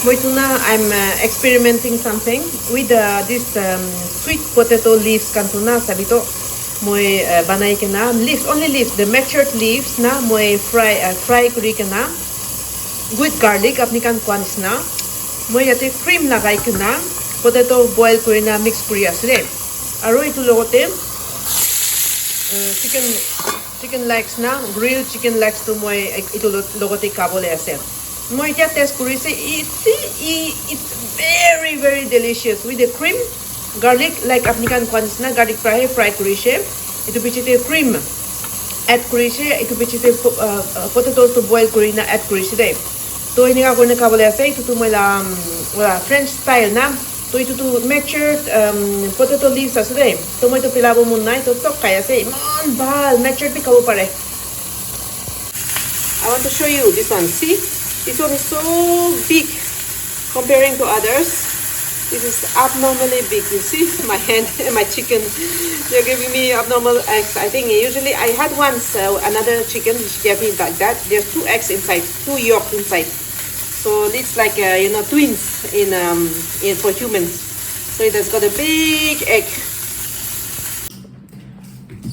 Moi tuna, I'm experimenting something with this sweet potato leaves kantuna sabito. Moi banai kena leaves, only leaves, the matured leaves na moi fry kuri kena with garlic apni kan kwanis na. Moi yate cream lagai kena potato boil kuri na mix kuri asre. Aro itu logote chicken legs na grilled chicken legs to moi itu logote kabole ase. Moi ja test kuri se it's very delicious with the cream garlic like apni kan kwanis na garlic fry kuri se. Itu bichite cream add kuri se, itu bichite potatoes to boil kuri na add kuri se de. To ini ako na kabole ase itu tu moi la French style na. So itu tu matured potato leaves ase de. To moi to pilabo mun na to tok kaya se man bal matured pi kabo pare. I want to show you this one. See, this one is so big comparing to others. This is abnormally big. You see my hand and my chicken. They're giving me abnormal eggs. I think usually I had once another chicken which gave me like that. There's 2 eggs inside, 2 yolks inside. So it's like twins in for humans. So it has got a big egg.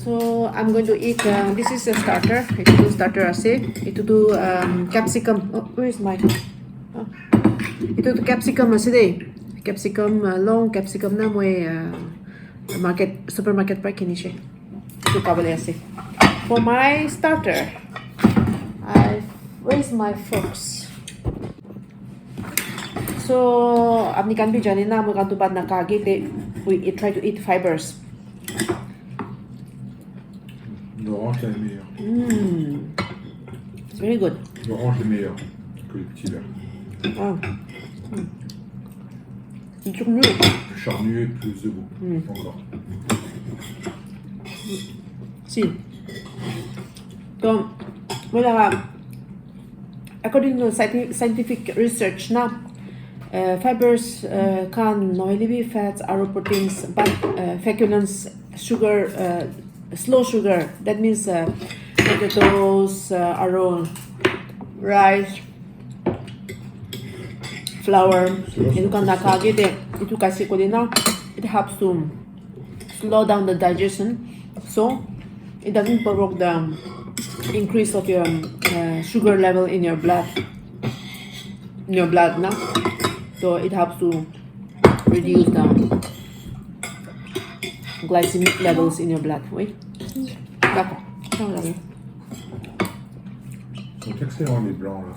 So I'm going to eat. This is a starter. Itu tu starter ase. Itu tu capsicum. Oh, where is my? Oh. Itu tu capsicum ase de. Capsicum long capsicum na moi supermarket pa kinishe. Itu kabale ase. For my starter, where's my forks? So apni kan bi jani na mo kan tu bad na kage te we try to eat fibers. L'orange est meilleur. It's very good. L'orange est meilleur que les petits verts. Oh. C'est toujours mieux. Le charnu est plus de goût. Encore. Si. Donc, voilà. According to scientific research now, fibers can not be fats or proteins, but feculence, sugar, slow sugar. That means potatoes, rice, flour. Itu kan nakage de. Itu kasi ko din na. It helps to slow down the digestion, so it doesn't provoke the increase of your sugar level in your blood. Now, so it helps to reduce the glycemic levels in your blood. Wait, d'accord. C'est excellent les blancs là.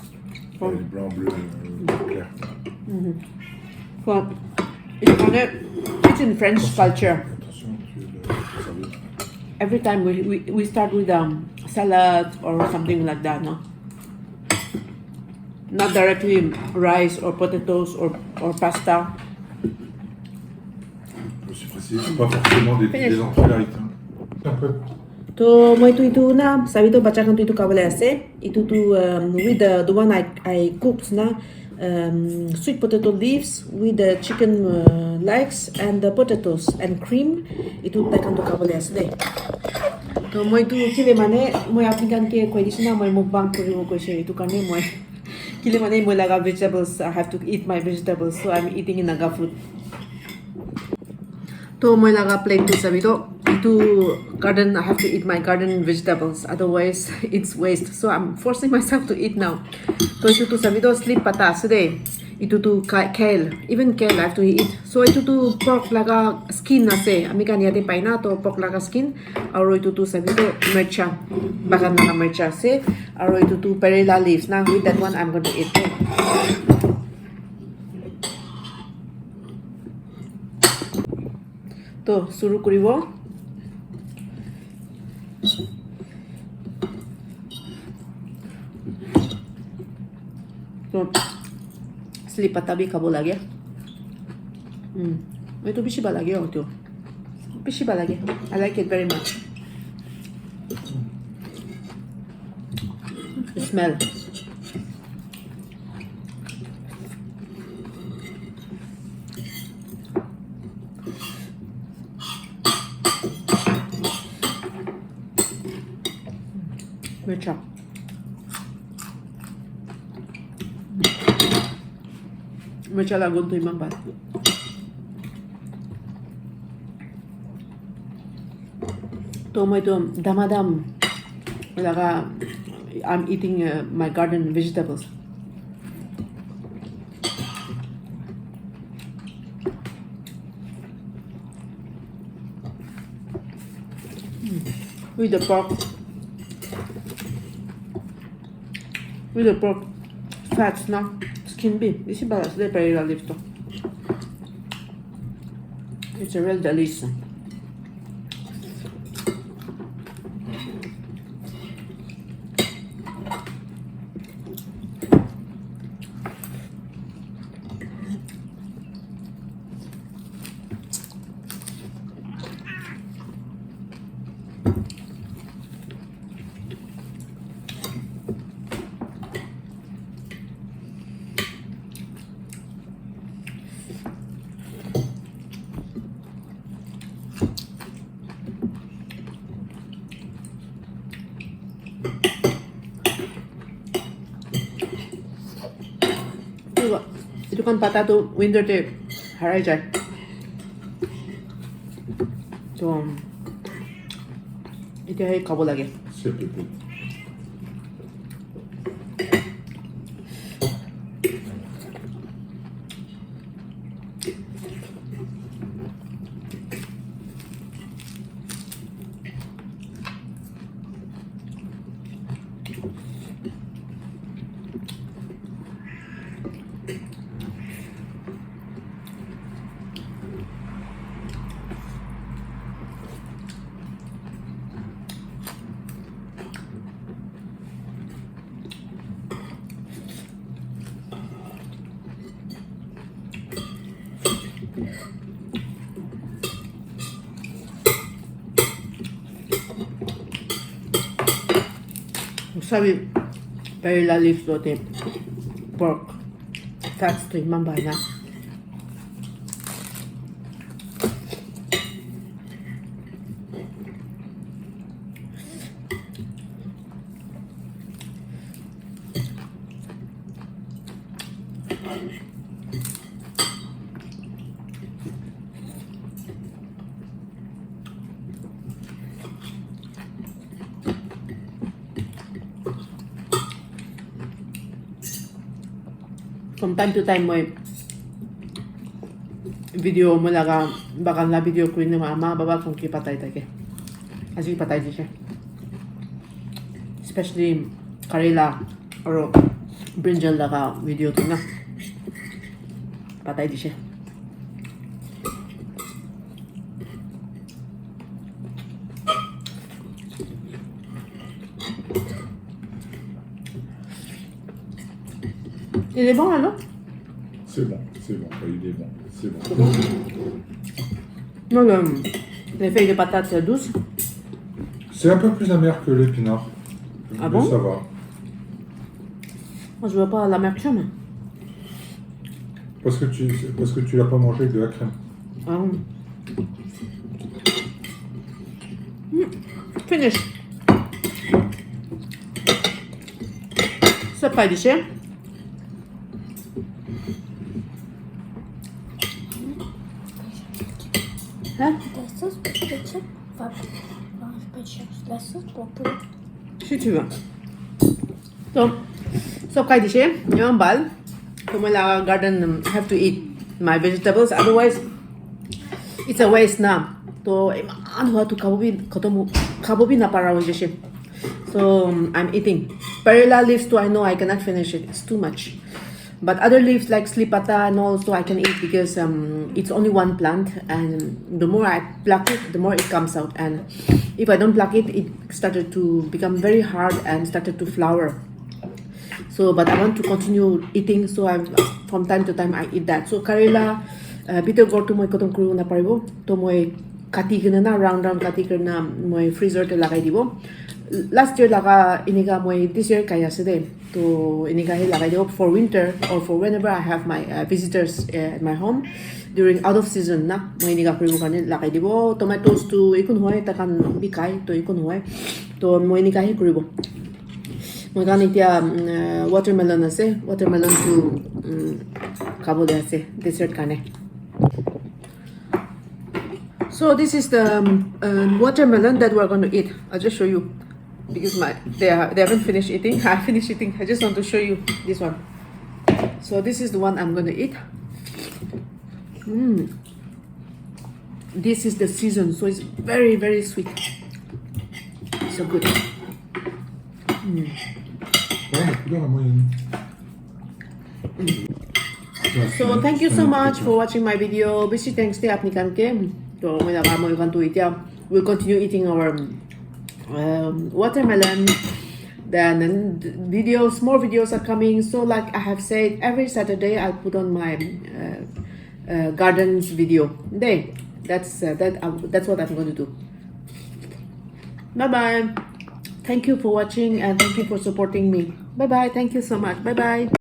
Les blancs bleus clairs. So it's in French culture. Attention, tu le servir. Every time we start with salad or something like that, no? Not directly rice or potatoes or pasta. Je suis précisé, pas forcément des entrées light. Un peu. To mo itu na sabi to baca kan itu kabale ase itu tu with the one I cooked na sweet potato leaves with the chicken legs and the potatoes and cream itu takan to kabale ase de. To mo itu kile mane mo apnikan ke ko disina mo mukbang kuri mo ko share itu kane mo kile mane mo laga vegetables. I have to eat my vegetables, so I'm eating in naga food. To mo laga plate to sabi to itu garden. I have to eat my garden vegetables, otherwise it's waste. So I'm forcing myself to eat now. To itu tu sabi to sleep patas de. Itu tu kale, even kale I have to eat. So itu tu pork laga skin ase. Ami kan yate paina to pork laga skin. Aro itu tu sabi to mercha, bagan laga mercha ase. Aro itu tu perilla leaves. Now with that one I'm going to eat. To suru kuribo. So sleep patabi kabo lagi. Itu bishi balagi oh tu. Bishi balagi. I like it very much. The smell. Mercha. Micha lagun to imang bad. To damadam. I'm eating my garden vegetables. With the pork. With the pork fats na skin beef. This is balas de perila leaves to. It's a real delice. Itu kan patah tuh winter teh hari aja. Tuh itu hari kabul lagi. C'est pépé. Sabi perila leaves to te pork fats to imang bad na. From time to time mo video mo laga bakal na video ko ni mama baba kung kipatay take. Kasi patay di siya. Especially karela or brinjal laga video to na. Patay di siya. Il est bon là, non? C'est bon, il est bon, c'est bon. Non, les feuilles de patates douces. C'est un peu plus amer que l'épinard. Ah bon? Ça va. Moi, je vois pas l'amertume. Parce que tu l'as pas mangé avec de la crème. Ah. Finish. C'est pas déchet. Hein? Das ist bitte das ist Purple. Si tu veux. Donc, so kay dishe, yung bal. Kung wala garden, have to eat my vegetables. Otherwise, it's a waste na. To, ano to kabobi na para with dishe. So, I'm eating. Perilla leaves too, I know I cannot finish it. It's too much. But other leaves like slipata and also I can eat because it's only one plant, and the more I pluck it, the more it comes out. And if I don't pluck it, it started to become very hard and started to flower. So, but I want to continue eating, so from time to time I eat that. So karela, bitter go to my cotton crew na paribo, to my kati na round kati na my freezer te lagay dibo. Last year laka iniga mo this year kaya side to iniga lagay dibo for winter or for whenever I have my visitors at my home during out of season na mo iniga pribo kanin lagay dibo tomatoes to ikun hoy takan bikay to ikun hoy to mo iniga kribo. মই কাৰণ এতিয়া watermelon আছে ৱাটাৰমেলনটো খাবলৈ আছে desert কাৰণে So this is the watermelon that we're going to eat. I'll just show you because they haven't finished eating. I finished eating. I just want to show you this one. So this is the one I'm going to eat. This is the season, so it's very, very sweet. So good. So thank you so much for watching my video. Bisi thanks to apni kanke. So we'll continue eating our watermelon. Then videos, more videos are coming. So like I have said, every Saturday I'll put on my gardens video. That's what I'm going to do. Bye bye. Thank you for watching and thank you for supporting me. Bye bye. Thank you so much. Bye bye.